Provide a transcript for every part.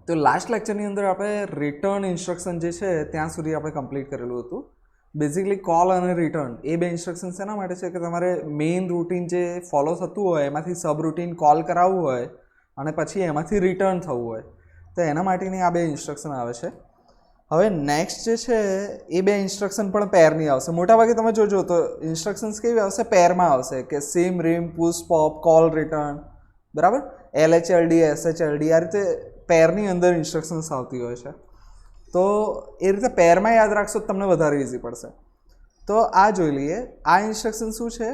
તો લાસ્ટ લેક્ચરની અંદર આપણે રિટર્ન ઇન્સ્ટ્રક્શન જે છે ત્યાં સુધી આપણે કમ્પ્લીટ કરેલું હતું. બેઝિકલી કોલ અને રિટર્ન એ બે ઇન્સ્ટ્રક્શન શેના માટે છે કે તમારે મેઇન રૂટીન જે ફોલો થતું હોય એમાંથી સબ રૂટીન કોલ કરાવવું હોય અને પછી એમાંથી રિટર્ન થવું હોય તો એના માટેની આ બે ઇન્સ્ટ્રક્શન આવે છે. હવે નેક્સ્ટ જે છે એ બે ઇન્સ્ટ્રક્શન પણ પેરની આવશે. મોટાભાગે તમે જોજો તો ઇન્સ્ટ્રક્શન્સ કેવી આવશે, પેરમાં આવશે કે SIM, RIM, push, pop, call, return, બરાબર. LHLD, SHLD આ રીતે પેરની અંદર ઇન્સ્ટ્રક્શન્સ આવતી હોય છે. તો એ રીતે પેરમાં યાદ રાખશો તો તમને વધારે ઇઝી પડશે. તો આ જોઈ લઈએ. આ ઇન્સ્ટ્રક્શન શું છે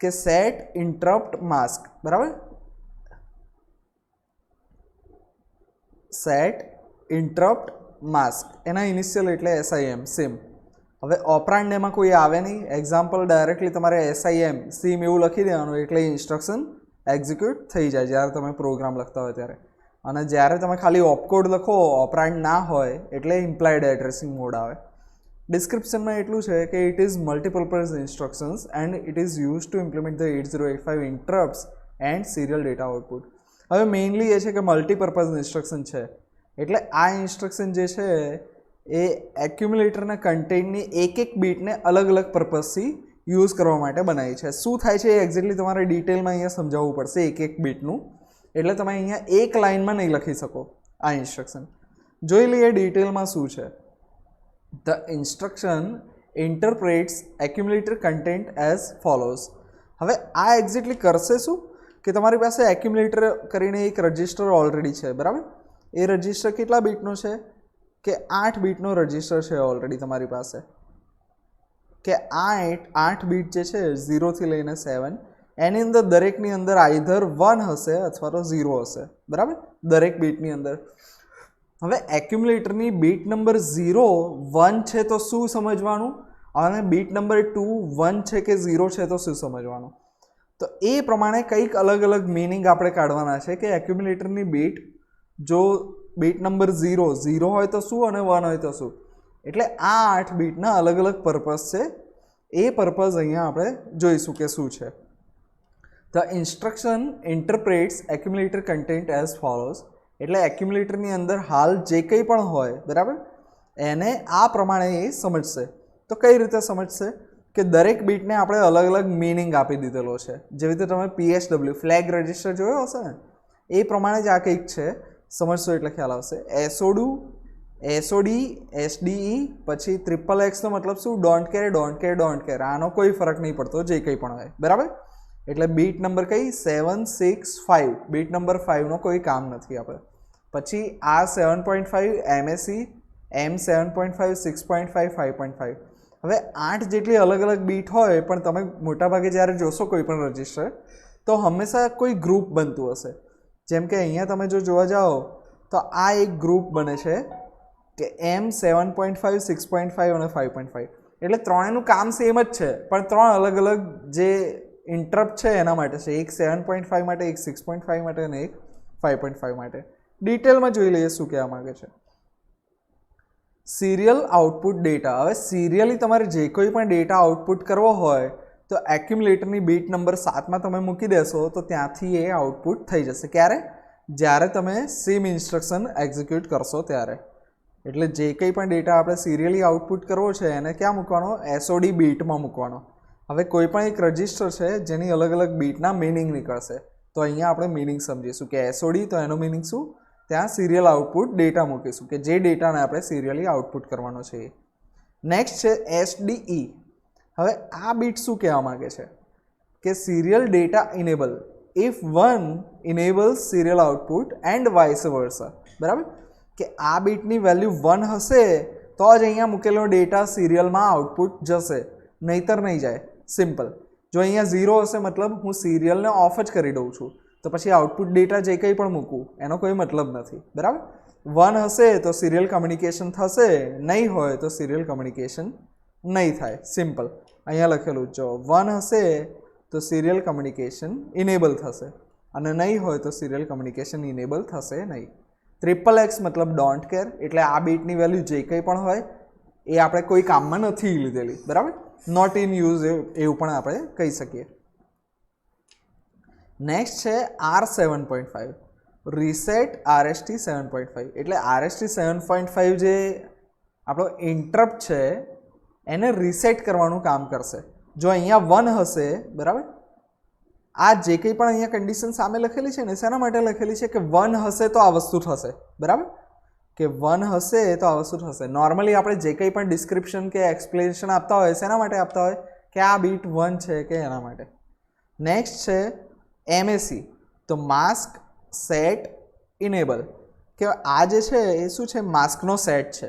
કે સેટ ઇન્ટરપ્ટ માસ્ક, બરાબર. સેટ ઇન્ટરપ્ટ માસ્ક એના ઇનિશિયલ એટલે SIM. હવે ઓપરાન્ડ એમાં કોઈ આવે નહીં. એક્ઝામ્પલ ડાયરેક્ટલી તમારે SIM સિમ એવું લખી દેવાનું એટલે ઇન્સ્ટ્રક્શન એક્ઝિક્યુટ થઈ જાય જ્યારે તમે પ્રોગ્રામ લખતા હોય ત્યારે. અને જ્યારે તમે ખાલી ઓપકોડ લખો, ઓપરાન્ડ ના હોય એટલે ઇમ્પ્લાઇડ એડ્રેસિંગ મોડ આવે. ડિસ્ક્રિપ્શનમાં એટલું છે કે it is multipurpose instructions and it is use to implement the 8085 interrupts and serial data output. હવે મેઇનલી એ છે કે મલ્ટીપર્પઝ ઇન્સ્ટ્રક્શન છે એટલે આ ઇન્સ્ટ્રક્શન જે છે એ એક્યુમ્યુલેટરના કન્ટેન્ટની એક બીટને અલગ અલગ પર્પઝથી યુઝ કરવા માટે બનાવી છે. શું થાય છે એ એક્ઝેક્ટલી તમારે ડિટેલમાં અહીંયા સમજાવવું પડશે એક બીટનું. એટલે તમે અહીંયા એક લાઇનમાં નહીં લખી શકો આ ઇન્સ્ટ્રક્શન. જોઈ લઈએ ડિટેલમાં શું છે. The instruction interprets accumulator content as follows. હવે આ એક્ઝેક્ટલી કરશે શું કે તમારી પાસે એક્યુમ્યુલેટર કરીને એક રજિસ્ટર ઓલરેડી છે, બરાબર. એ રજિસ્ટર કેટલા બીટનો છે કે 8 બીટનો રજિસ્ટર છે ઓલરેડી તમારી પાસે. કે 8 બીટ જે છે 0 થી લઈને 7 એની અંદર દરેકની અંદર આઈધર 1 હશે અથવા તો 0 હશે, બરાબર, દરેક બીટની અંદર. હવે એક્યુમ્યુલેટરની બીટ નંબર 0 1 છે તો શું સમજવાનું અને બીટ નંબર 2 1 છે કે 0 છે તો શું સમજવાનું. તો એ પ્રમાણે કંઈક અલગ અલગ મિનિંગ આપણે કાઢવાના છે કે એક્યુમ્યુલેટરની બીટ જો બીટ નંબર 0 હોય તો શું અને 1 હોય તો શું. એટલે આ 8 બીટના અલગ અલગ પર્પઝ છે. એ પર્પઝ અહીંયા આપણે જોઈશું કે શું છે. The instruction interprets accumulator content as follows. એટલે એક્યુમ્યુલેટરની અંદર હાલ જે કંઈ પણ હોય, બરાબર, એને આ પ્રમાણે એ સમજશે. તો કઈ રીતે સમજશે કે દરેક બીટને આપણે અલગ અલગ મિનિંગ આપી દીધેલો છે. જેવી રીતે તમે PSW ફ્લેગ રજિસ્ટર જોયો હશે ને એ પ્રમાણે જ આ કંઈક છે. સમજશો એટલે ખ્યાલ આવશે. SOD, SDE, પછી XXX નો મતલબ શું, ડોન્ટ કેર. આનો કોઈ ફરક નહીં પડતો જે કંઈ પણ હોય, બરાબર. એટલે બીટ નંબર કઈ 7, 6, 5. બીટ નંબર 5નો કોઈ કામ નથી આપણે. પછી આ 7.5 MAC, M 7.5, 6.5, 5.5. હવે 8 જેટલી અલગ અલગ બીટ હોય પણ તમે મોટાભાગે જ્યારે જોશો કોઈ પણ રજિસ્ટર તો હંમેશા કોઈ ગ્રુપ બનતું હશે. જેમ કે અહીંયા તમે જો જોવા જાઓ તો આ એક ગ્રુપ બને છે કે M 7.5, 6.5 અને 5.5. એટલે ત્રણેયનું કામ સેમ જ છે પણ ત્રણ અલગ અલગ જે ઇન્ટરપ્ટ છે એના માટે છે. એક 7.5 માટે, એક 6.5 માટે અને એક 5.5 માટે. ડિટેલમાં જોઈ લઈએ શું કહેવા માંગે છે. Serial output data. હવે સિરિયલી તમારે જે કોઈ પણ ડેટા આઉટપુટ કરવો હોય તો એક્યુમ્યુલેટરની બીટ નંબર 7માં તમે મૂકી દેશો તો ત્યાંથી એ આઉટપુટ થઈ જશે. ક્યારે? જ્યારે તમે સિમ ઇન્સ્ટ્રક્શન એક્ઝિક્યુટ કરશો ત્યારે. એટલે જે કંઈ પણ ડેટા આપણે સિરિયલી આઉટપુટ કરવો છે એને ક્યાં મૂકવાનો? SOD બીટમાં મૂકવાનો. હવે કોઈ પણ એક રજિસ્ટર છે જેની અલગ અલગ બીટના મિનિંગ નીકળશે. તો અહીંયા આપણે મિનિંગ સમજીશું કે SOD તો એનો મિનિંગ શું, ત્યાં સિરિયલ આઉટપુટ ડેટા મૂકીશું કે જે ડેટાને આપણે સિરિયલી આઉટપુટ કરવાનો છે. નેક્સ્ટ છે SDE. હવે આ બીટ શું કહેવા માંગે છે કે serial data enable. If 1 enables serial output and vice versa, બરાબર. કે આ બીટની વેલ્યુ 1 હશે તો જ અહીંયા મૂકેલો ડેટા સિરિયલમાં આઉટપુટ જશે, નહીતર નહીં જાય. સિમ્પલ. જો અહીંયા 0 હશે મતલબ હું સિરિયલને ઓફ જ કરી દઉં છું તો પછી આઉટપુટ ડેટા જે કંઈ પણ મૂકું એનો કોઈ મતલબ નથી, બરાબર. 1 હશે તો સિરિયલ કમ્યુનિકેશન થશે, નહીં હોય તો સિરિયલ કમ્યુનિકેશન નહીં થાય. સિમ્પલ. અહીંયા લખેલું જો 1 હશે તો સિરિયલ કમ્યુનિકેશન ઇનેબલ થશે અને નહીં હોય તો સિરિયલ કમ્યુનિકેશન ઇનેબલ થશે નહીં. XXX મતલબ ડોન્ટ કેર. એટલે આ બીટની વેલ્યુ જે કંઈ પણ હોય એ આપણે કોઈ કામમાં નથી લીધેલી, બરાબર. નોટ ઇન યુઝ એવું પણ આપણે કહી શકીએ. નેક્સ્ટ છે R7.5. રીસેટ RST 7.5 એટલે RST 7.5 જે આપણો ઇન્ટરપ્ટ છે એને રીસેટ કરવાનું કામ કરશે. જો અહીંયા 1 હશે, બરાબર, આ જે કંઈ પણ અહીંયા કન્ડિશન સામે લખેલી છે ને શેના માટે લખેલી છે કે 1 હશે તો આ વસ્તુ થશે, બરાબર, કે 1 હશે તો આ વસ્તુ થશે. નોર્મલી આપણે જે કંઈ પણ ડિસ્ક્રિપ્શન કે એક્સપ્લેનેશન આપતા હોય શેના માટે આપતા હોય કે આ બીટ 1 છે કે એના માટે. નેક્સ્ટ છે MAC, તો માસ્ક સેટ ઇનેબલ, કે આ જે છે એ શું છે, માસ્કનો સેટ છે.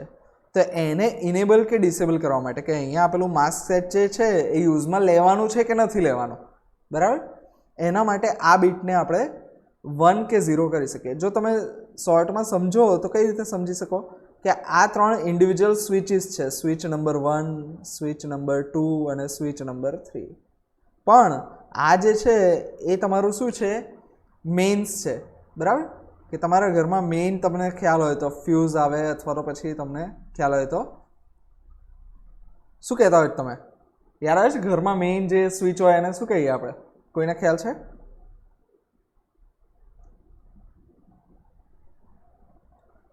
તો એને ઇનેબલ કે ડિસેબલ કરવા માટે કે અહીંયા આપેલું માસ્ક સેટ જે છે એ યુઝમાં લેવાનું છે કે નથી લેવાનું, બરાબર, એના માટે આ બીટને આપણે 1 કે 0 કરી શકીએ. જો તમે શોર્ટમાં સમજો તો કઈ રીતે સમજી શકો કે આ 3 ઇન્ડિવિજ્યુઅલ સ્વિચીસ છે, સ્વિચ નંબર 1, સ્વિચ નંબર 2 અને સ્વિચ નંબર 3. પણ આ જે છે એ તમારું શું છે, મેઇન્સ છે, બરાબર, કે તમારા ઘરમાં મેઇન તમને ખ્યાલ હોય તો ફ્યુઝ આવે અથવા તો પછી તમને ખ્યાલ હોય તો શું કહેતા હોય તમે, યાર આવે છે ઘરમાં મેઇન જે સ્વિચ હોય એને શું કહીએ આપણે, કોઈને ખ્યાલ છે?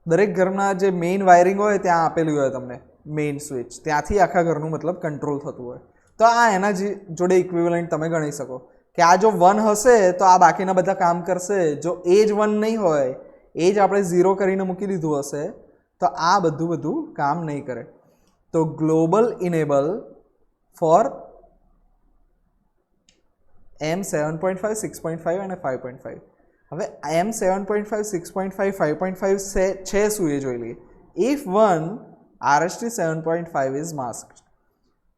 દરેક ઘરના જે મેઇન વાયરિંગ હોય ત્યાં આપેલી હોય તમને મેઇન સ્વિચ, ત્યાંથી આખા ઘરનું મતલબ કંટ્રોલ થતું હોય. તો આ એના જોડે ઇક્વિવેલન્ટ તમે ગણી શકો કે આ જો 1 હશે તો આ બાકીના બધા કામ કરશે. જો એ જ 1 નહીં હોય, એ જ આપણે 0 કરીને મૂકી દીધું હશે તો આ બધું કામ નહીં કરે. તો ગ્લોબલ ઇનેબલ ફોર M 7.5, 6.5 અને 5.5. હવે M 7.5, 6.5, 5.5 છે શું એ જોઈ લઈએ. If 1 RST 7.5 is mask.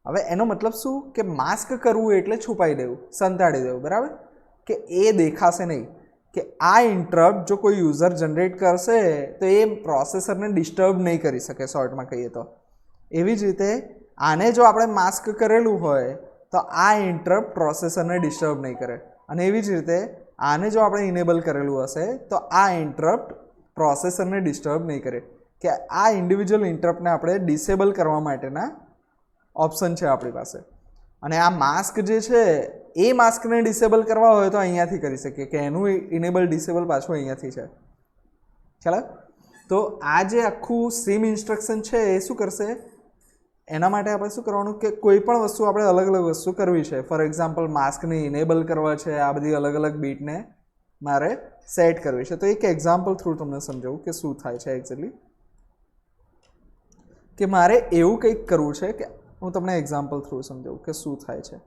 હવે એનો મતલબ શું કે માસ્ક કરવું એટલે છુપાઈ દેવું, સંતાડી દેવું, બરાબર, કે એ દેખાશે નહીં. કે આ ઇન્ટરપ્ટ જો કોઈ યુઝર જનરેટ કરશે તો એ પ્રોસેસરને ડિસ્ટર્બ નહીં કરી શકે, શોર્ટમાં કહીએ તો. એવી જ રીતે આને જો આપણે માસ્ક કરેલું હોય તો આ ઇન્ટરપ્ટ પ્રોસેસરને ડિસ્ટર્બ નહીં કરે. અને એવી જ રીતે આને જો આપણે ઇનેબલ કરેલું હશે તો આ ઇન્ટરપ્ટ પ્રોસેસરને ડિસ્ટર્બ નહીં કરે. કે આ ઇન્ડિવિજ્યુઅલ ઇન્ટરપ્ટને આપણે ડિસેબલ કરવા માટેના ઓપ્શન છે આપણી પાસે. અને આ માસ્ક જે છે એ માસ્કને ડિસેબલ કરવા હોય તો અહીંયાથી કરી શકીએ, કે એનું ઇનેબલ ડિસેબલ પાછું અહીંયાથી છે. ખ્યાલ? તો આ જે આખું સિમ ઇન્સ્ટ્રક્શન છે એ શું કરશે, એના માટે આપણે શું કરવાનું કે કોઈ પણ વસ્તુ આપણે અલગ અલગ વસ્તુ કરવી છે. ફોર એક્ઝામ્પલ માસ્કને ઇનેબલ કરવા છે, આ બધી અલગ અલગ બીટને મારે સેટ કરવી છે. તો એક એક્ઝામ્પલ થ્રુ તમને સમજાવું કે શું થાય છે એક્ઝેક્ટલી. કે મારે એવું કંઈક કરવું છે કે હું તમને એક્ઝામ્પલ થ્રુ સમજાવું કે શું થાય છે.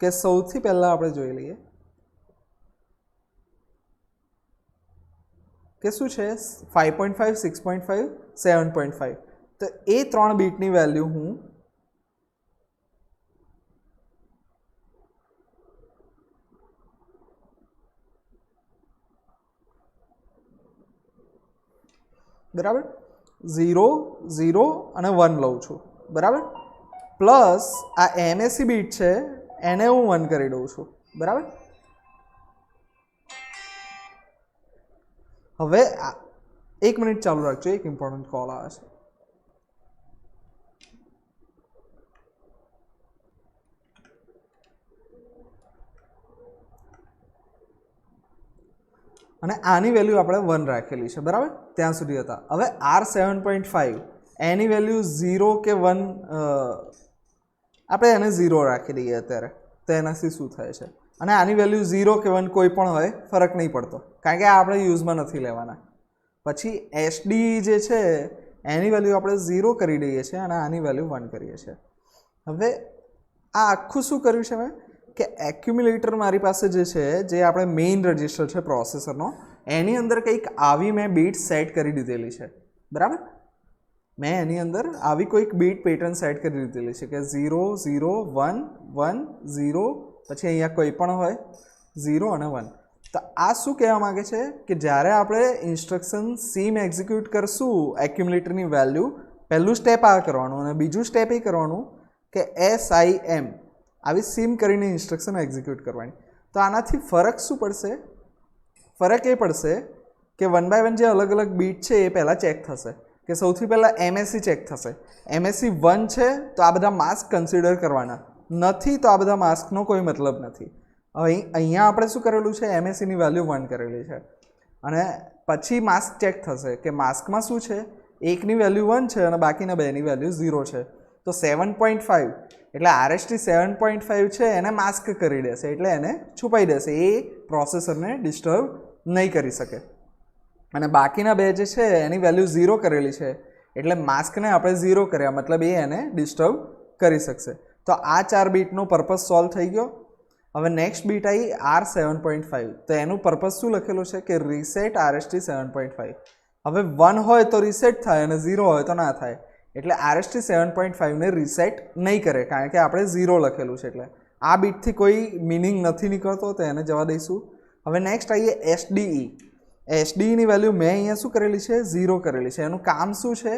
કે સૌથી પહેલાં આપણે જોઈ લઈએ કે શું છે 5.5, 6.5, 7.5. તો એ 3 બીટની વેલ્યુ હું બરાબર 0, 0 અને 1 લઉં છું, બરાબર, પ્લસ આ MAC બીટ છે એને હું 1 કરી દઉં છું, બરાબર. હવે 1 મિનિટ ચાલુ રાખજો, એક ઇમ્પોર્ટન્ટ કોલ આવે છે. અને આની વેલ્યુ આપણે 1 રાખેલી છે, બરાબર, ત્યાં સુધી હતા. હવે R 7.5 એની વેલ્યુ 0 કે 1 આપણે એને 0 રાખી દઈએ અત્યારે. તો એનાથી શું થાય છે, અને આની વેલ્યુ 0 કે 1 કોઈ પણ હોય ફરક નહીં પડતો, કારણ કે આ આપણે યુઝમાં નથી લેવાના. પછી SD જે છે એની વેલ્યુ આપણે 0 કરી દઈએ છીએ અને આની વેલ્યુ 1 કરીએ છીએ. હવે આ આખું શું કર્યું છે મેં કે એક્યુમ્યુલેટર મારી પાસે જે છે, જે આપણે મેઇન રજિસ્ટર છે પ્રોસેસરનો, એની અંદર કંઈક આવી મેં બીટ સેટ કરી દીધેલી છે, બરાબર. મેં એની અંદર આવી કોઈક બીટ પેટર્ન સેટ કરી દીધેલી છે કે 0, 0, 1, 1, 0, પછી અહીંયા કોઈ પણ હોય 0 અને 1. તો આ શું કહેવા માગે છે કે જ્યારે આપણે ઇન્સ્ટ્રક્શન સિમ એક્ઝિક્યુટ કરશું એક્યુમ્યુલેટરની વેલ્યુ, પહેલું સ્ટેપ આ કરવાનું અને બીજું સ્ટેપ એ કરવાનું કે SIM આવી સિમ કરીને ઇન્સ્ટ્રક્શન એક્ઝિક્યુટ કરવાની. તો આનાથી ફરક શું પડશે? ફરક એ પડશે કે 1 બાય 1 જે અલગ અલગ બીટ છે એ પહેલાં ચેક થશે. કે સૌથી પહેલાં MAC ચેક થશે. MAC 1 છે તો આ બધા માસ્ક કન્સિડર કરવાના નથી, તો આ બધા માસ્કનો કોઈ મતલબ નથી. અહીંયા આપણે શું કરેલું છે, એમએસસીની વેલ્યુ 1 કરેલી છે અને પછી માસ્ક ચેક થશે કે માસ્કમાં શું છે, એકની વેલ્યુ 1 છે અને બાકીના બેની વેલ્યુ 0 છે. તો 7.5 એટલે RST 7.5 છે એને માસ્ક કરી દેશે, એટલે એને છુપાઈ દેશે, એ પ્રોસેસરને ડિસ્ટર્બ નહીં કરી શકે. અને બાકીના બે જે છે એની વેલ્યુ 0 કરેલી છે, એટલે માસ્કને આપણે 0 કર્યા, મતલબ એ એને ડિસ્ટર્બ કરી શકશે. તો આ 4 બીટનો પર્પઝ સોલ્વ થઈ ગયો. હવે નેક્સ્ટ બીટ આવી R7.5. તો એનું પર્પઝ શું લખેલું છે કે રીસેટ RST 7.5. હવે 1 હોય તો રીસેટ થાય અને 0 હોય તો ના થાય, એટલે RST 7.5 ને રીસેટ નહીં કરે, કારણ કે આપણે 0 લખેલું છે. એટલે આ બીટથી કોઈ મિનિંગ નથી નીકળતો, તો એને જવા દઈશું. હવે નેક્સ્ટ આવીએ SDE. SDEની વેલ્યુ મેં અહીંયા શું કરેલી છે, 0 કરેલી છે. એનું કામ શું છે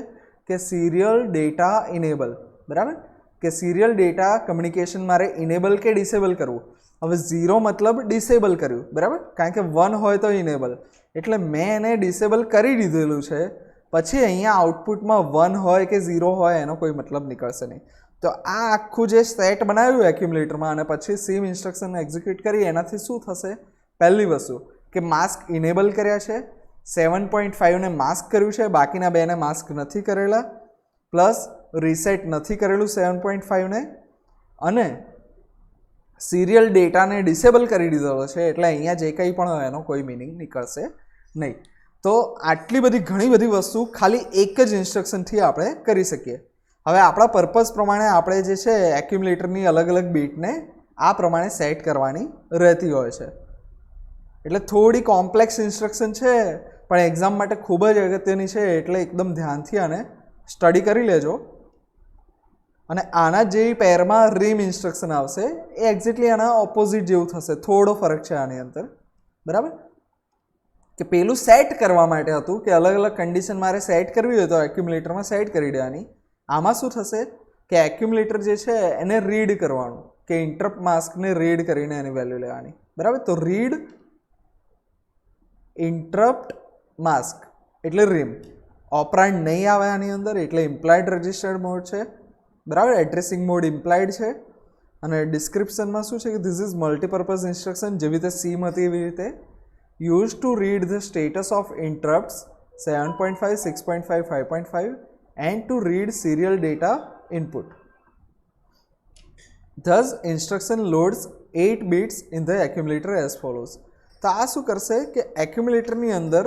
કે સિરિયલ ડેટા ઇનેબલ, બરાબર, કે સિરિયલ ડેટા કમ્યુનિકેશન મારે ઇનેબલ કે ડિસેબલ કરવું. હવે 0 મતલબ ડિસેબલ કર્યું, બરાબર, કારણ કે 1 હોય તો ઇનેબલ, એટલે મેં એને ડિસેબલ કરી દીધેલું છે. પછી અહીંયા આઉટપુટમાં 1 હોય કે 0 હોય એનો કોઈ મતલબ નીકળશે નહીં. તો આ આખું જે સેટ બનાવ્યું એક્યુમ્યુલેટરમાં અને પછી સિમ ઇન્સ્ટ્રક્શન એક્ઝિક્યુટ કરી, એનાથી શું થશે, પહેલી વસ્તુ કે માસ્ક ઇનેબલ કર્યા છે, 7.5 ને માસ્ક કર્યું છે, બાકીના બેને માસ્ક નથી કરેલા, પ્લસ રીસેટ નથી કરેલું 7.5 ને, અને સિરિયલ ડેટાને ડિસેબલ કરી દીધેલો છે, એટલે અહીંયા જે કંઈ પણ હોય એનો કોઈ મિનિંગ નીકળશે નહીં. તો આટલી બધી ઘણી બધી વસ્તુ ખાલી એક જ ઇન્સ્ટ્રક્શનથી આપણે કરી શકીએ. હવે આપણા પર્પઝ પ્રમાણે આપણે જે છે એક્યુમ્યુલેટરની અલગ અલગ બીટને આ પ્રમાણે સેટ કરવાની રહેતી હોય છે. એટલે થોડી કોમ્પ્લેક્સ ઇન્સ્ટ્રક્શન છે, પણ એક્ઝામ માટે ખૂબ જ અગત્યની છે, એટલે એકદમ ધ્યાનથી આને સ્ટડી કરી લેજો. અને આના જેવી પેરમાં રીમ ઇન્સ્ટ્રક્શન આવશે, એ એક્ઝેક્ટલી આના ઓપોઝિટ જેવું થશે, થોડો ફરક છે આની અંદર, બરાબર. કે પેલું સેટ કરવા માટે હતું કે અલગ અલગ કન્ડિશન મારે સેટ કરવી હોય તો એક્યુમ્યુલેટરમાં સેટ કરી દેવાની. આમાં શું થશે કે એક્યુમ્યુલેટર જે છે એને રીડ કરવાનું, કે ઇન્ટરપ્ટ માસ્કને રીડ કરીને એની વેલ્યુ લેવાની, બરાબર. તો રીડ ઇન્ટરપ્ટ માસ્ક એટલે રીમ. ઓપરાન્ડ નહીં આવે આની અંદર, એટલે ઇમ્પ્લાઇડ રજિસ્ટર્ડ મોડ છે, બરાબર. એડ્રેસિંગ મોડ ઇમ્પ્લાઇડ છે. અને ડિસ્ક્રિપ્શનમાં શું છે કે ધીસ ઇઝ મલ્ટીપર્પઝ ઇન્સ્ટ્રક્શન, જેવી રીતે સીમ હતી એવી રીતે, use to read the status of interrupts 7.5, 6.5, 5.5 and to read serial data input. Thus instruction loads 8 bits in the accumulator as follows. તો આ શું કરશે કે એક્યુમ્યુલેટરની અંદર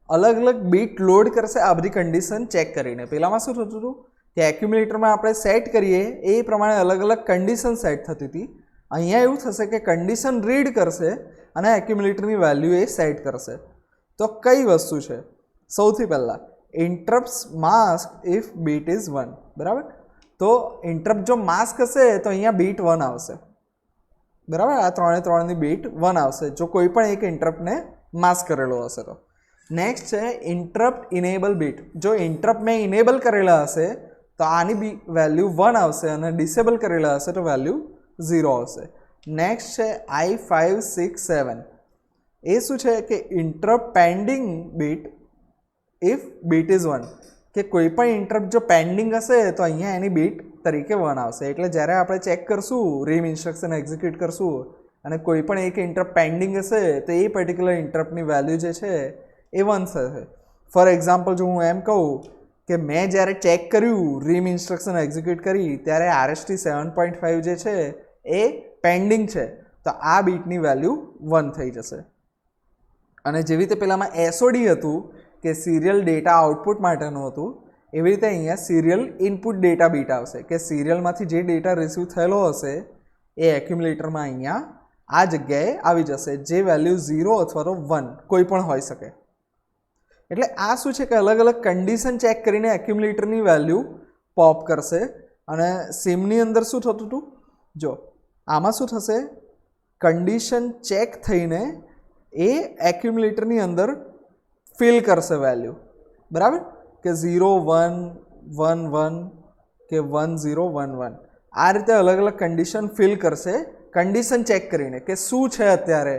અલગ અલગ બીટ લોડ કરશે આ બધી કન્ડિશન ચેક કરીને. પહેલાંમાં શું થતું હતું કે એક્યુમ્યુલેટરમાં આપણે સેટ કરીએ એ પ્રમાણે અલગ અલગ કન્ડિશન સેટ થતી હતી. અહીંયા એવું થશે કે કન્ડિશન રીડ કરશે અને એક્યુમ્યુલેટરની વેલ્યુ એ સેટ કરશે. તો કઈ વસ્તુ છે, સૌથી પહેલાં interrupts mask if bit is 1, બરાબર. તો ઇન્ટરપ્ટ જો માસ્ક હશે તો અહીંયા બીટ 1 આવશે, બરાબર. આ ત્રણની બીટ 1 આવશે જો કોઈ પણ એક ઇન્ટરપ્ટને માસ્ક કરેલો હશે તો. નેક્સ્ટ છે ઇન્ટરપ્ટ ઇનેબલ બીટ. જો ઇન્ટરપ્ટ મેં ઇનેબલ કરેલા હશે તો આની વેલ્યુ 1 આવશે, અને ડિસેબલ કરેલા હશે તો વેલ્યુ 0 આવશે. નેક્સ્ટ છે I567. એ શું છે કે interrupt pending bit if bit is 1, કે કોઈ પણ ઇન્ટરપ્ટ જો પેન્ડિંગ હશે તો અહીંયા એની બીટ તરીકે 1 આવશે. એટલે જ્યારે આપણે ચેક કરશું, રીમ ઇન્સ્ટ્રક્શન એક્ઝિક્યુટ કરશું અને કોઈ પણ એક ઇન્ટરપ્ટ પેન્ડિંગ હશે તો એ પર્ટિક્યુલર ઇન્ટરપ્ટની વેલ્યુ જે છે એ 1 થશે. ફોર એક્ઝામ્પલ જો હું એમ કહું કે મેં જ્યારે ચેક કર્યું, રીમ ઇન્સ્ટ્રક્શન એક્ઝિક્યુટ કરી, ત્યારે RST 7.5 જે છે એ પેન્ડિંગ છે, તો આ બીટની વેલ્યુ 1 થઈ જશે. અને જેવી રીતે પહેલાંમાં SOD હતું કે સિરિયલ ડેટા આઉટપુટ માટેનું હતું, એવી રીતે અહીંયા સિરિયલ ઇનપુટ ડેટા બીટ આવશે, કે સિરિયલમાંથી જે ડેટા રિસીવ થયેલો હશે એ એક્યુમ્યુલેટરમાં અહીંયા આ જગ્યાએ આવી જશે, જે વેલ્યુ 0 અથવા તો 1 કોઈ પણ હોઈ શકે. એટલે આ શું છે કે અલગ અલગ કન્ડિશન ચેક કરીને એક્યુમ્યુલેટરની વેલ્યુ પોપ કરશે. અને સિમની અંદર શું થતું હતું, જો આમાં શું થશે, કન્ડિશન ચેક થઈને એ એક્યુમ્યુલેટરની અંદર ફિલ કરશે વેલ્યુ, બરાબર. કે 0 1 1 1 કે 1 0 1 1 આ રીતે અલગ અલગ કન્ડિશન ફિલ કરશે, કન્ડિશન ચેક કરીને કે શું છે અત્યારે.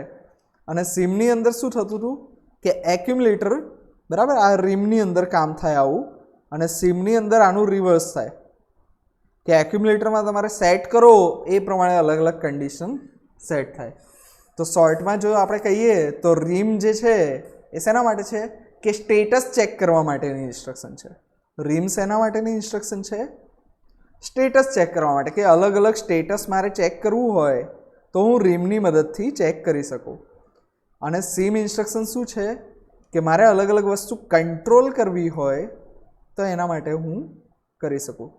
અને સિમની અંદર શું થતું હતું કે એક્યુમ્યુલેટર, બરાબર, આ રીમની અંદર કામ થાય આવું, અને સિમની અંદર આનું રિવર્સ થાય કે એક્યુમ્યુલેટરમાં તમારે સેટ કરો એ પ્રમાણે અલગ અલગ કન્ડિશન સેટ થાય. તો શોર્ટમાં જો આપણે કહીએ તો રીમ જે છે એ શેના માટે છે કે સ્ટેટસ ચેક કરવા માટેની ઇન્સ્ટ્રક્શન છે. રીમ શેના માટેની ઇન્સ્ટ્રક્શન છે? સ્ટેટસ ચેક કરવા માટે, કે અલગ અલગ સ્ટેટસ મારે ચેક કરવું હોય તો હું રીમની મદદથી ચેક કરી શકું. અને સીમ ઇન્સ્ટ્રક્શન શું છે કે મારે અલગ અલગ વસ્તુ કંટ્રોલ કરવી હોય તો એના માટે હું કરી શકું.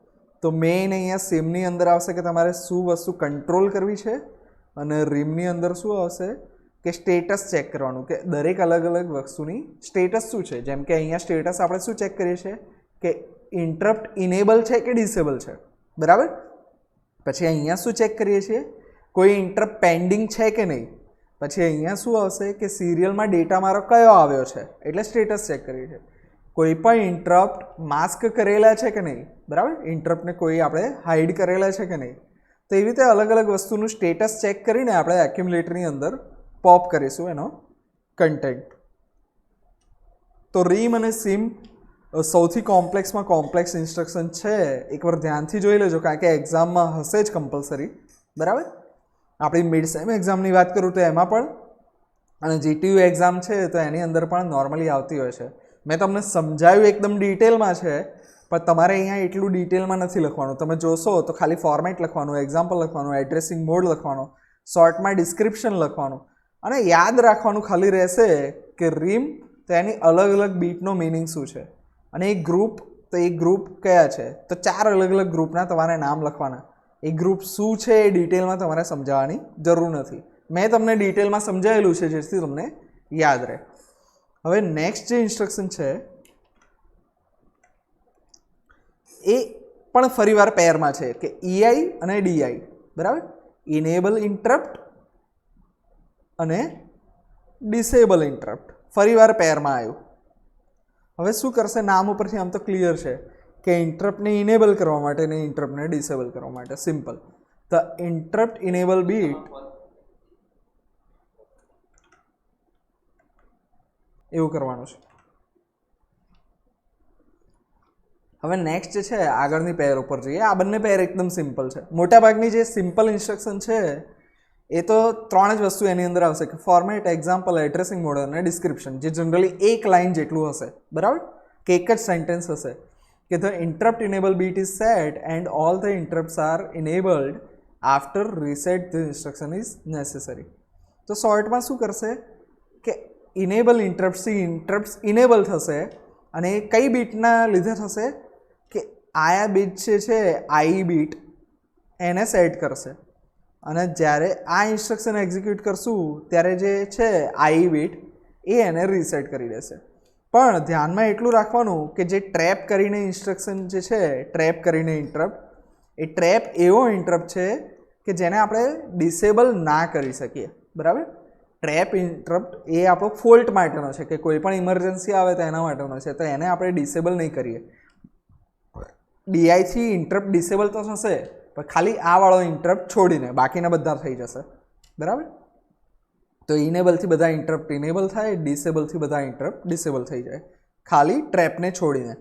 તો મેઇન અહીંયા સીમની અંદર આવશે કે તમારે શું વસ્તુ કંટ્રોલ કરવી છે, અને રીમની અંદર શું આવશે કે સ્ટેટસ ચેક કરવાનું, કે દરેક અલગ અલગ વસ્તુની સ્ટેટસ શું છે. જેમ કે અહીંયા સ્ટેટસ આપણે શું ચેક કરીએ છીએ કે ઇન્ટરપ્ટ ઇનેબલ છે કે ડિસેબલ છે, બરાબર. પછી અહીંયા શું ચેક કરીએ છીએ, કોઈ ઇન્ટરપ્ટ પેન્ડિંગ છે કે નહીં. પછી અહીંયા શું આવશે કે સિરિયલમાં ડેટા મારો કયો આવ્યો છે, એટલે સ્ટેટસ ચેક કરીએ છીએ. કોઈ પણ ઇન્ટરપ્ટ માસ્ક કરેલા છે કે નહીં, બરાબર. ઇન્ટરપ્ટને કોઈ આપણે હાઇડ કરેલા છે કે નહીં. તો એવી રીતે અલગ અલગ વસ્તુનું સ્ટેટસ ચેક કરીને આપણે એક્યુમ્યુલેટરની અંદર પોપ કરીશું એનો કન્ટેન્ટ. તો રીમ અને સીમ સૌથી કોમ્પ્લેક્સમાં કોમ્પ્લેક્સ ઇન્સ્ટ્રક્શન છે. એકવાર ધ્યાનથી જોઈ લેજો, કારણ કે એક્ઝામમાં હશે જ કમ્પલસરી, બરાબર. આપણી મિડ સેમ એક્ઝામની વાત કરું તો એમાં પણ, અને જીટીયુ એક્ઝામ છે તો એની અંદર પણ નોર્મલી આવતી હોય છે. મેં તમને સમજાવ્યું એકદમ ડિટેલમાં છે, પણ તમારે અહીંયા એટલું ડિટેલમાં નથી લખવાનું. તમે જોશો તો ખાલી ફોર્મેટ લખવાનું, એક્ઝામ્પલ લખવાનું, એડ્રેસિંગ મોડ લખવાનું, શોર્ટમાં ડિસ્ક્રિપ્શન લખવાનું, અને યાદ રાખવાનું ખાલી રહેશે કે રીમ તો એની અલગ અલગ બીટનો મિનિંગ શું છે. અને એ ગ્રુપ, તો એ ગ્રુપ કયા છે, તો 4 અલગ અલગ ગ્રુપના તમારે નામ લખવાના. એ ગ્રુપ શું છે એ ડિટેલમાં તમારે સમજાવવાની જરૂર નથી. મેં તમને ડિટેલમાં સમજાવેલું છે જેથી તમને યાદ રહે. હવે નેક્સ્ટ જે ઇન્સ્ટ્રક્શન છે એ પણ ફરીવાર પેરમાં છે કે EI અને DI, બરાબર. ઇનેબલ ઇન્ટરપ્ટ અને ડિસેબલ ઇન્ટરપ્ટ ફરીવાર પેરમાં આવ્યું. હવે શું કરશે, નામ ઉપરથી આમ તો ક્લિયર છે કે ઇન્ટરપ્ટને ઇનેબલ કરવા માટે ને ઇન્ટરપ્ટને ડિસેબલ કરવા માટે. Simple. The interrupt enable bit એવું કરવાનું છે. હવે નેક્સ્ટ જે છે આગળની પેર ઉપર જઈએ. આ બંને પેર એકદમ સિમ્પલ છે. મોટાભાગની જે સિમ્પલ ઇન્સ્ટ્રક્શન છે એ તો 3 જ વસ્તુ એની અંદર આવશે કે ફોર્મેટ, એક્ઝામ્પલ, એડ્રેસિંગ મોડ અને ડિસ્ક્રિપ્શન, જે જનરલી એક લાઇન જેટલું હશે, બરાબર, કે એક જ સેન્ટેન્સ હશે કે the interrupt enable bit is set and all the interrupts are enabled after reset the instruction is necessary. તો શોર્ટમાં શું કરશે કે ઇનેબલ ઇન્ટરપ્ટ્સ ઇનેબલ થશે, અને કઈ બીટના લીધે થશે કે આયા બીટ જે છે આઈ બીટ એને સેટ કરશે, અને જ્યારે આ ઇન્સ્ટ્રક્શન એક્ઝિક્યુટ કરશું ત્યારે જે છે આઈ બીટ એ એને રીસેટ કરી દેશે. પણ ધ્યાનમાં એટલું રાખવાનું કે જે ટ્રેપ કરીને ઇન્સ્ટ્રક્શન જે છે, ટ્રેપ કરીને ઇન્ટરપ્ટ, એ ટ્રેપ એવો ઇન્ટરપ્ટ છે કે જેને આપણે ડિસેબલ ના કરી શકીએ, બરાબર. ટ્રેપ ઇન્ટરપ્ટ એ આપણો ફોલ્ટ માટેનો છે, કે કોઈ પણ ઇમરજન્સી આવે તો એના માટેનો છે, તો એને આપણે ડિસેબલ નહીં કરીએ. ડીઆઈથી ઇન્ટરપ્ટ ડિસેબલ તો થશે, પણ ખાલી આ વાળો ઇન્ટરપ્ટ છોડીને બાકીના બધા થઈ જશે, બરાબર. તો ઇનેબલથી બધા ઇન્ટરપ્ટ ઇનેબલ થાય, ડિસેબલથી બધા ઇન્ટરપ્ટ ડિસેબલ થઈ જાય, ખાલી ટ્રેપને છોડીને.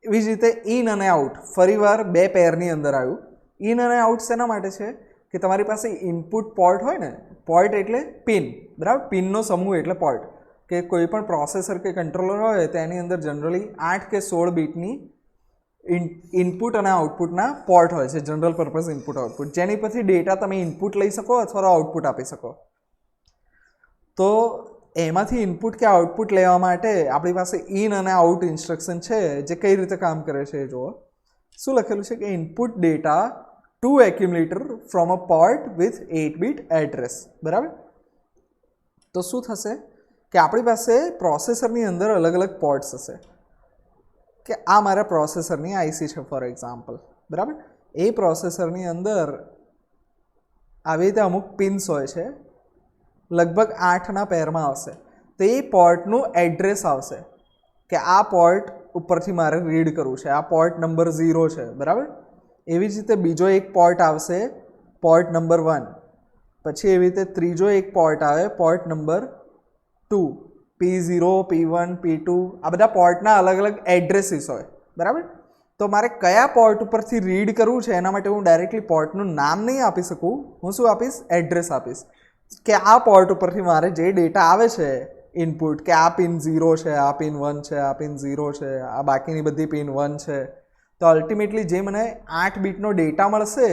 એવી જ રીતે ઇન અને આઉટ ફરીવાર 2 પેરની અંદર આવ્યું. ઇન અને આઉટ શેના માટે છે કે તમારી પાસે ઇનપુટ પોર્ટ હોય ને, પોર્ટ એટલે પિન, બરાબર. પિનનો સમૂહ એટલે પોર્ટ. કે કોઈ પણ પ્રોસેસર કે કંટ્રોલર હોય તો એની અંદર જનરલી 8 કે 16 બીટની ઇનપુટ અને આઉટપુટના પોર્ટ હોય છે, જનરલ પર્પઝ ઇનપુટ આઉટપુટ, જેની પરથી ડેટા તમે ઇનપુટ લઈ શકો અથવા આઉટપુટ આપી શકો. તો એમાંથી ઇનપુટ કે આઉટપુટ લેવા માટે આપણી પાસે ઇન અને આઉટ ઇન્સ્ટ્રક્શન છે, જે કઈ રીતે કામ કરે છે એ જુઓ. શું લખેલું છે કે input data to accumulator from a port with 8-bit address, બરાબર. તો શું થશે કે આપણી પાસે પ્રોસેસરની અંદર અલગ અલગ પોર્ટ્સ હશે, કે આ મારા પ્રોસેસરની આઈસી છે ફોર એક્ઝામ્પલ, બરાબર. એ પ્રોસેસરની અંદર આવી રીતે અમુક પિન્સ હોય છે, લગભગ 8ના પેરમાં આવશે. તો એ પોર્ટનું એડ્રેસ આવશે કે આ પોર્ટ ઉપરથી મારે રીડ કરવું છે, આ પોર્ટ નંબર 0 છે, બરાબર. એવી જ રીતે બીજો એક પોર્ટ આવશે, પોર્ટ નંબર 1. પછી એવી રીતે ત્રીજો એક પોર્ટ આવે, port number 2, P0, P1, P2, આ બધા પોર્ટના અલગ અલગ એડ્રેસીસ હોય, બરાબર. તો તો મારે કયા પોર્ટ ઉપરથી રીડ કરવું છે એના માટે હું ડાયરેક્ટલી પોર્ટનું નામ નહીં આપી શકું, હું શું આપીશ, એડ્રેસ આપીશ કે આ પોર્ટ ઉપરથી મારે જે ડેટા આવે છે ઇનપુટ, કે આ પિન 0 છે, આ પિન 1 છે, આ પિન 0 છે, આ બાકીની બધી પિન 1 છે. તો અલ્ટિમેટલી જે મને 8 બીટનો ડેટા મળશે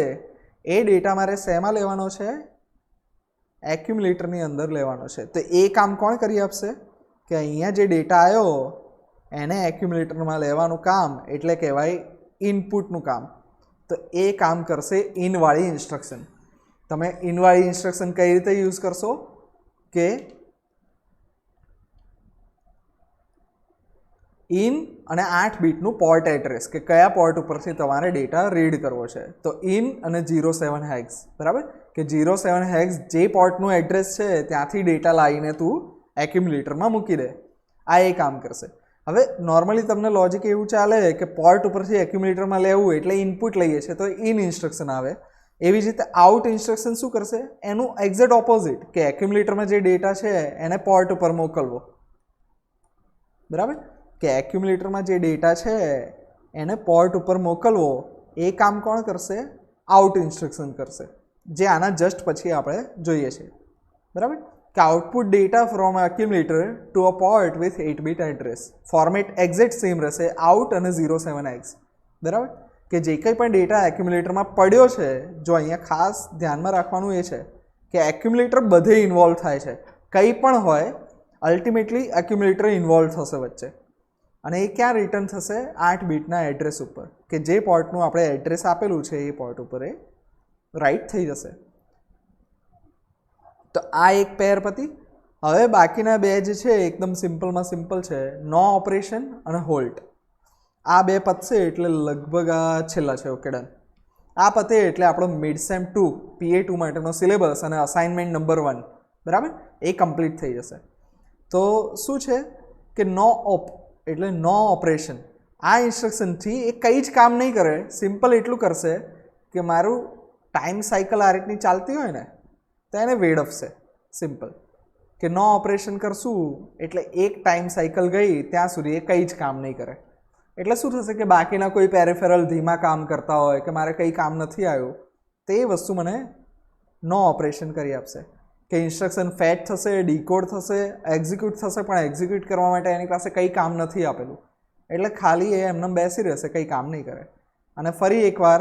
એ ડેટા મારે શેમાં લેવાનો છે, એક્યુમ્યુલેટરની અંદર લેવાનો છે. તો એ કામ કોણ કરી આપશે કે અહીંયા જે ડેટા આવ્યો એને એક્યુમ્યુલેટરમાં લેવાનું કામ એટલે કહેવાય ઇનપુટનું કામ. તો એ કામ કરશે ઇનવાળી ઇન્સ્ટ્રક્શન. તમે ઇનવાળી ઇન્સ્ટ્રક્શન કઈ રીતે યુઝ કરશો કે ઇન અને 8 બીટનું પોર્ટ એડ્રેસ, કે કયા પોર્ટ ઉપરથી તમારે ડેટા રીડ કરવો છે. તો ઇન અને 07 હેક્સ, બરાબર, કે 07 હેક્સ જે પોર્ટનું એડ્રેસ છે ત્યાંથી ડેટા લાવીને તું એક્યુમ્યુલેટરમાં મૂકી દે. આ એ કામ કરશે. હવે નોર્મલી તમને લોજિક એવું ચાલે કે પોર્ટ ઉપરથી એક્યુમ્યુલેટરમાં લેવું એટલે ઇનપુટ લઈએ છીએ તો ઇન ઇન્સ્ટ્રક્શન આવે. એવી જ રીતે આઉટ ઇન્સ્ટ્રક્શન શું કરશે, એનું એક્ઝેક્ટ ઓપોઝિટ, કે એક્યુમ્યુલેટરમાં જે ડેટા છે એને પોર્ટ ઉપર મોકલવો. બરાબર, કે એક્યુમ્યુલેટરમાં જે ડેટા છે એને પોર્ટ ઉપર મોકલવો એ કામ કોણ કરશે, આઉટ ઇન્સ્ટ્રક્શન કરશે, જે આના જસ્ટ પછી આપણે જોઈએ છીએ. બરાબર, કે output data from accumulator to a port with 8 bit address. Format exact same રહેશે આઉટ અને 07x. બરાબર, કે જે કંઈ પણ ડેટા એક્યુમ્યુલેટરમાં પડ્યો છે, જો અહીંયા ખાસ ધ્યાનમાં રાખવાનું એ છે કે એક્યુમ્યુલેટર બધે ઇન્વોલ્વ થાય છે, કંઈ પણ હોય અલ્ટિમેટલી એક્યુમ્યુલેટર ઇન્વોલ્વ થશે વચ્ચે. અને એ ક્યાં રિટર્ન થશે, 8 બીટના એડ્રેસ ઉપર, કે જે પોર્ટનું આપણે એડ્રેસ આપેલું છે એ પોર્ટ ઉપર એ રાઇટ થઈ જશે. તો આ એક પેર પતી. હવે બાકીના બે જે છે એકદમ સિમ્પલમાં સિમ્પલ છે, નો ઓપરેશન અને હોલ્ટ. આ બે પતશે એટલે લગભગ આ છેલ્લા છે. Okay done. આ પતે એટલે આપણો મિડસેમ 2 PA2 માટેનો સિલેબસ અને અસાઇનમેન્ટ નંબર 1, બરાબર, એ કમ્પ્લીટ થઈ જશે. તો શું છે કે નો ઓપ એટલે નો ઓપરેશન. આ ઇન્સ્ટ્રક્શનથી એ કંઈ જ કામ નહીં કરે, સિમ્પલ એટલું કરશે કે મારું ટાઈમ સાયકલ આ રીતની ચાલતી હોય ને તો એને વેડફશે. સિમ્પલ, કે નો ઓપરેશન કરશું એટલે એક ટાઈમ સાયકલ ગઈ ત્યાં સુધી એ કંઈ જ કામ નહીં કરે. એટલે શું થશે કે બાકીના કોઈ પેરિફેરલ ધીમા કામ કરતા હોય કે મારે કંઈ કામ નથી આવ્યું તે વસ્તુ મને નો ઓપરેશન કરી આપશે. કે ઇન્સ્ટ્રક્શન ફેચ થશે, ડીકોડ થશે, એક્ઝિક્યુટ થશે, પણ એક્ઝિક્યુટ કરવા માટે એની પાસે કંઈ કામ નથી આપેલું એટલે ખાલી એ એમને બેસી રહેશે, કંઈ કામ નહીં કરે. અને ફરી એકવાર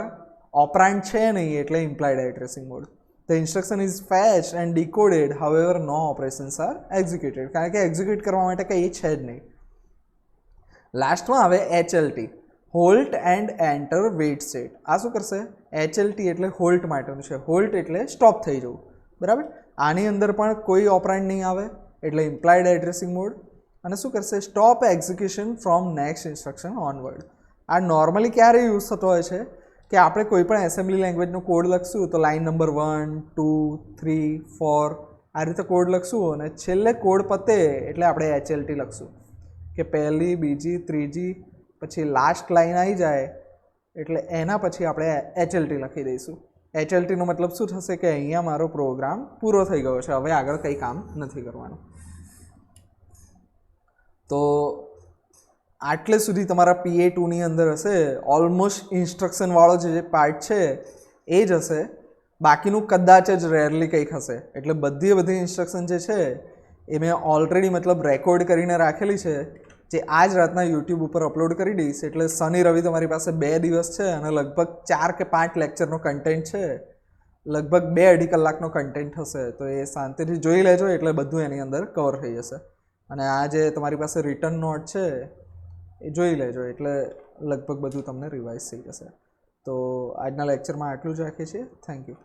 ઓપરાન્ડ છે નહીં એટલે implied addressing mode. The instruction is fetched and decoded, however no operations are executed. કારણ કે એક્ઝિક્યુટ કરવા માટે કંઈ છે જ નહીં. લાસ્ટમાં આવે HLT, halt and enter wait set. આ શું કરશે, HLT એટલે હોલ્ટ માટેનું છે. હોલ્ટ એટલે સ્ટોપ થઈ જવું. બરાબર, આની અંદર પણ કોઈ ઓપરાન્ડ નહીં આવે એટલે ઇમ્પ્લાઇડ એડ્રેસિંગ મોડ. અને શું કરશે, stop execution from next instruction onward. આ નોર્મલી ક્યારે યુઝ થતો હોય છે કે આપણે કોઈ પણ એસેમ્બલી લેંગ્વેજનો કોડ લખશું તો લાઇન નંબર 1, 2, 3, 4 આ રીતે કોડ લખશું અને છેલ્લે કોડ પતે એટલે આપણે HLT લખશું, કે પહેલી, બીજી, ત્રીજી, પછી લાસ્ટ લાઇન આવી જાય એટલે એના પછી આપણે HLT લખી દઈશું. HLTનો મતલબ શું થશે કે અહીંયા મારો પ્રોગ્રામ પૂરો થઈ ગયો છે, હવે આગળ કંઈ કામ નથી કરવાનું. તો આટલે સુધી તમારા PA2ની અંદર હશે. ઓલમોસ્ટ ઇન્સ્ટ્રક્શનવાળો જે પાર્ટ છે એ જ હશે, બાકીનું કદાચ જ રેરલી કંઈક હશે. એટલે બધી ઇન્સ્ટ્રક્શન જે છે એ મેં ઓલરેડી મતલબ રેકોર્ડ કરીને રાખેલી છે, જે આજ રાતના યુટ્યુબ ઉપર અપલોડ કરી દઈશ. એટલે શનિ રવિ તમારી પાસે 2 દિવસ છે અને લગભગ 4 કે 5 લેક્ચરનો કન્ટેન્ટ છે, લગભગ 2-2.5 કલાકનો કન્ટેન્ટ હશે. તો એ શાંતિથી જોઈ લેજો એટલે બધું એની અંદર કવર થઈ જશે. અને આ જે તમારી પાસે રિટર્ન નોટ છે એ જોઈ લેજો એટલે લગભગ બધું તમને રિવાઇઝ થઈ જશે. તો આજના લેક્ચરમાં આટલું જ રાખીએ છીએ. Thank you.